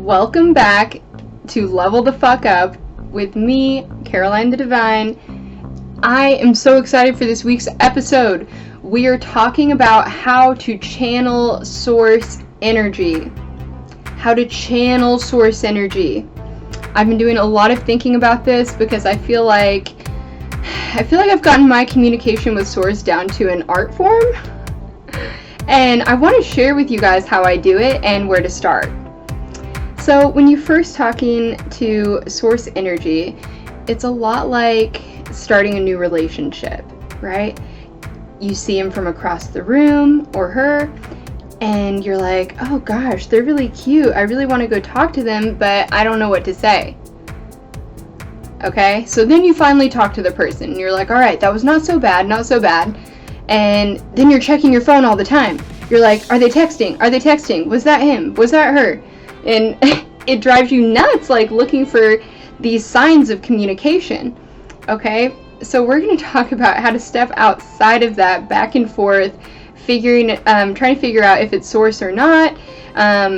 Welcome back to Level the Fuck Up with me, Caroline the Divine. I am so excited for this week's episode. We are talking about how to channel source energy. How to channel source energy. I've been doing a lot of thinking about this because I feel like I've gotten my communication with source down to an art form. And I want to share with you guys how I do it and where to start. So when you're first talking to source energy, it's a lot like starting a new relationship, right? You see him from across the room or her, and you're like, oh gosh, they're really cute. I really want to go talk to them, but I don't know what to say. Okay, so then you finally talk to the person, and you're like, all right, that was not so bad. And then you're checking your phone all the time. You're like, are they texting? Was that him? Was that her? And it drives you nuts, like looking for these signs of communication. Okay, so we're going to talk about how to step outside of that back and forth, trying to figure out if it's source or not,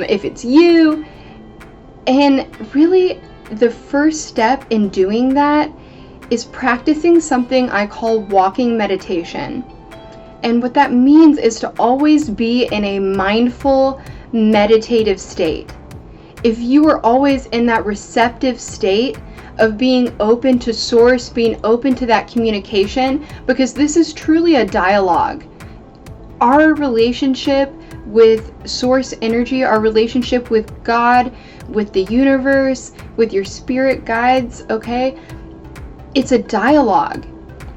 if it's you. And really, the first step in doing that is practicing something I call walking meditation. And what that means is to always be in a mindful, meditative state. If you are always in that receptive state of being open to source, being open to that communication, because this is truly a dialogue. Our relationship with source energy, our relationship with God, with the universe, with your spirit guides, okay? It's a dialogue.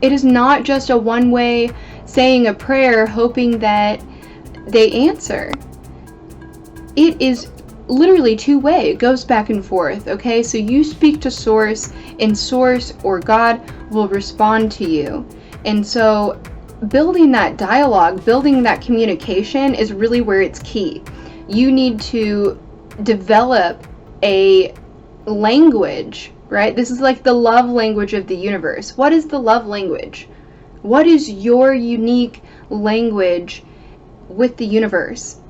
It is not just a one-way saying a prayer hoping that they answer. It is literally two-way. It goes back and forth, okay? So you speak to source, and source or God will respond to you. And so building that dialogue, building that communication is really where it's key. You need to develop a language, right? This is like the love language of the universe. What is the love language? What is your unique language with the universe?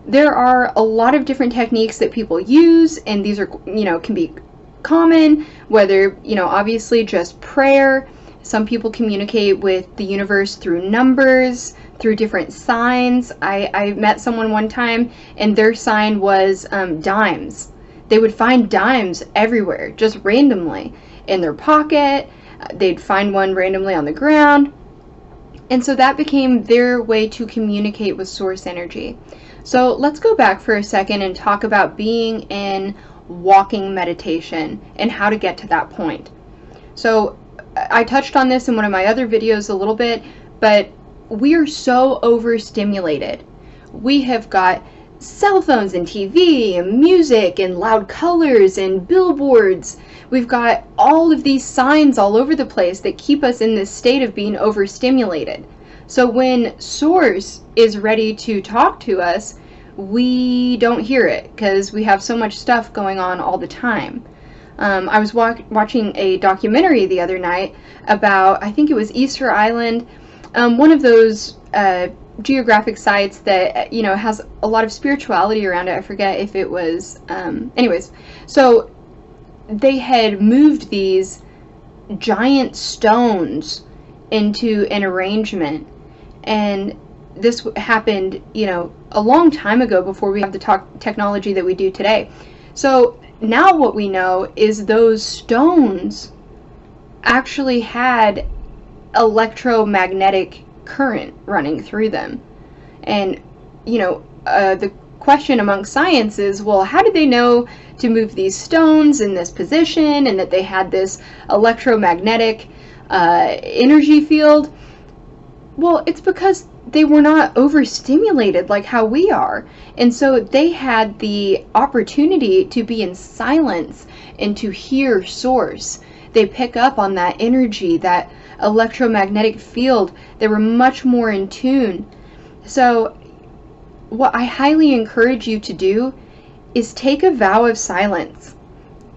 There are a lot of different techniques that people use, and these are, can be common, whether, obviously just prayer. Some people communicate with the universe through numbers, through different signs. I met someone one time, and their sign was dimes. They would find dimes everywhere, just randomly, in their pocket. They'd find one randomly on the ground. And so that became their way to communicate with source energy. So let's go back for a second and talk about being in walking meditation and how to get to that point. So I touched on this in one of my other videos a little bit, but we are so overstimulated. We have got cell phones and TV and music and loud colors and billboards. We've got all of these signs all over the place that keep us in this state of being overstimulated. So when source is ready to talk to us, we don't hear it because we have so much stuff going on all the time. I was watching a documentary the other night about, I think it was Easter Island, one of those geographic sites that, has a lot of spirituality around it. I forget if it was, anyways. So they had moved these giant stones into an arrangement, and this happened, a long time ago before we have the technology that we do today. So now what we know is those stones actually had electromagnetic current running through them. And, the question among science is, well, how did they know to move these stones in this position and that they had this electromagnetic energy field? Well, it's because they were not overstimulated like how we are. And so they had the opportunity to be in silence and to hear source. They pick up on that energy, that electromagnetic field. They were much more in tune. So what I highly encourage you to do is take a vow of silence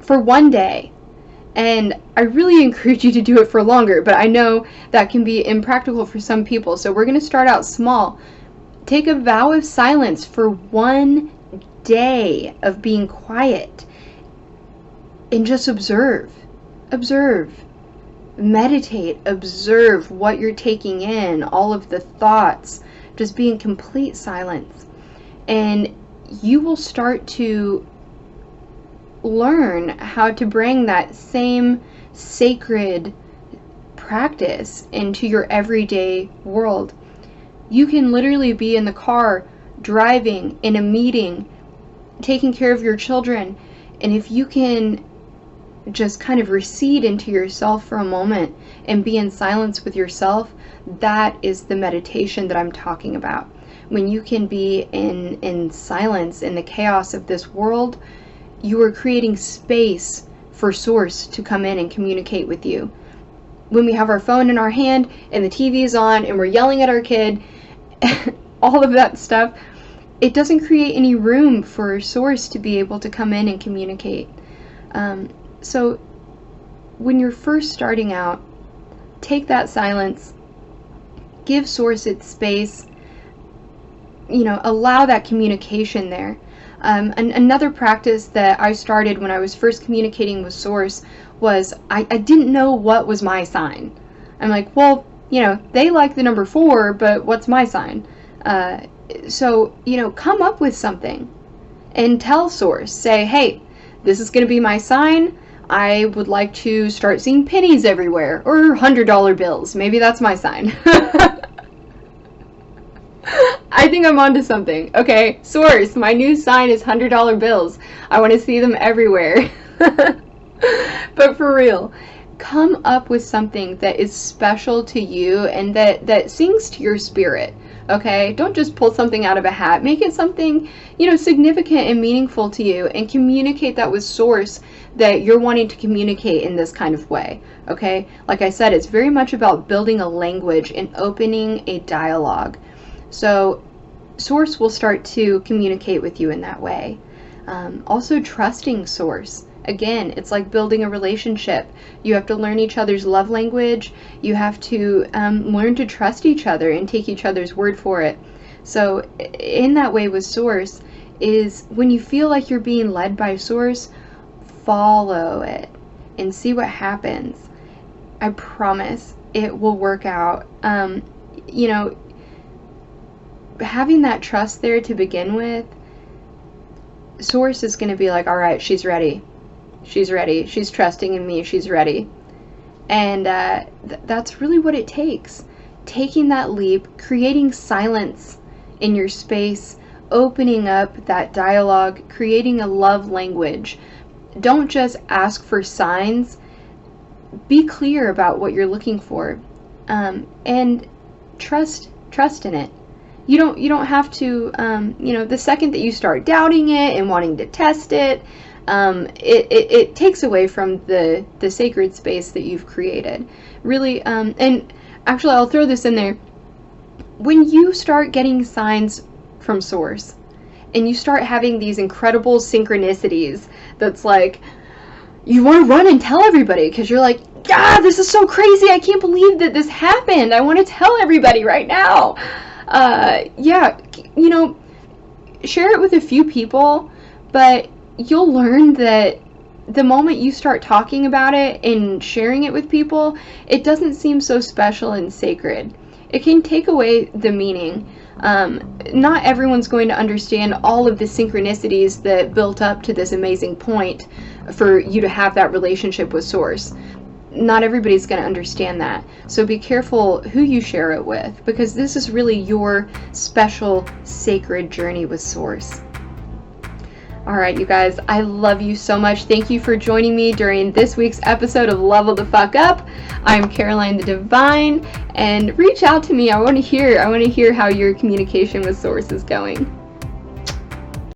for one day. And I really encourage you to do it for longer, but I know that can be impractical for some people. So we're going to start out small. Take a vow of silence for one day of being quiet and just observe, meditate, observe what you're taking in, all of the thoughts, just be in complete silence. And you will start to learn how to bring that same sacred practice into your everyday world. You can literally be in the car, driving, in a meeting, taking care of your children, and if you can just kind of recede into yourself for a moment and be in silence with yourself, that is the meditation that I'm talking about. When you can be in silence in the chaos of this world, you are creating space for Source to come in and communicate with you. When we have our phone in our hand and the TV is on and we're yelling at our kid, all of that stuff, it doesn't create any room for Source to be able to come in and communicate. So when you're first starting out, take that silence, give Source its space, allow that communication there. Another practice that I started when I was first communicating with Source was I didn't know what was my sign. I'm like, well, they like the number 4, but what's my sign? So come up with something and tell Source. Say, hey, this is going to be my sign. I would like to start seeing pennies everywhere, or $100 bills. Maybe that's my sign. I think I'm onto something. Okay, Source, my new sign is $100 bills. I want to see them everywhere. But for real, come up with something that is special to you and that sings to your spirit. Okay, don't just pull something out of a hat. Make it something, significant and meaningful to you, and communicate that with Source that you're wanting to communicate in this kind of way. Okay, like I said, it's very much about building a language and opening a dialogue. So Source will start to communicate with you in that way. Also trusting Source. Again, it's like building a relationship. You have to learn each other's love language. You have to learn to trust each other and take each other's word for it. So in that way with Source is when you feel like you're being led by Source, follow it and see what happens. I promise it will work out. Having that trust there to begin with, Source is going to be like, all right, she's ready. She's ready. She's trusting in me. She's ready. And that's really what it takes. Taking that leap, creating silence in your space, opening up that dialogue, creating a love language. Don't just ask for signs. Be clear about what you're looking for, and trust in it. You don't have to. The second that you start doubting it and wanting to test it, it takes away from the sacred space that you've created. Really, and actually, I'll throw this in there. When you start getting signs from Source, and you start having these incredible synchronicities, that's like, you want to run and tell everybody, because you're like, yeah, this is so crazy, I can't believe that this happened, I want to tell everybody right now. Share it with a few people, but you'll learn that the moment you start talking about it and sharing it with people, it doesn't seem so special and sacred. It can take away the meaning. Not everyone's going to understand all of the synchronicities that built up to this amazing point for you to have that relationship with Source. Not everybody's going to understand that. So be careful who you share it with, because this is really your special, sacred journey with Source. Alright, you guys, I love you so much. Thank you for joining me during this week's episode of Level the Fuck Up. I'm Caroline the Divine, and reach out to me. I want to hear how your communication with Source is going.